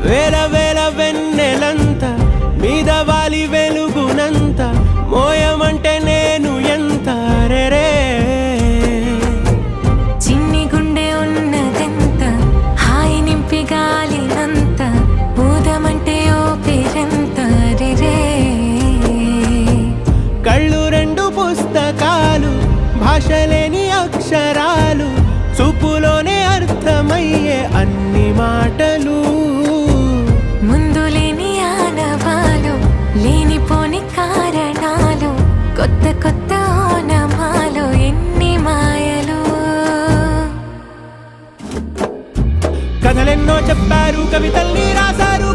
వేల వేల వెన్నెలంత మీద వాలి వెలుగునంత మోయమంటే నేను ఎంత రే చిన్ని గుండె ఉన్నదెంత హాయి నింపి గాలినంత ఊదమంటే ఓ పేరెంత రే కళ్ళు రెండు పుస్తకాలు భాషలేని అక్షరాలు చూపులోనే అర్థమయ్యే అన్ని మాటలు ముందు లేని ఆనవాలు లేనిపోని కారణాలు కొత్త కొత్త ఓనమాలు ఎన్ని మాయలు కథలెన్నో చెప్పారు కవితల్ని రాశారు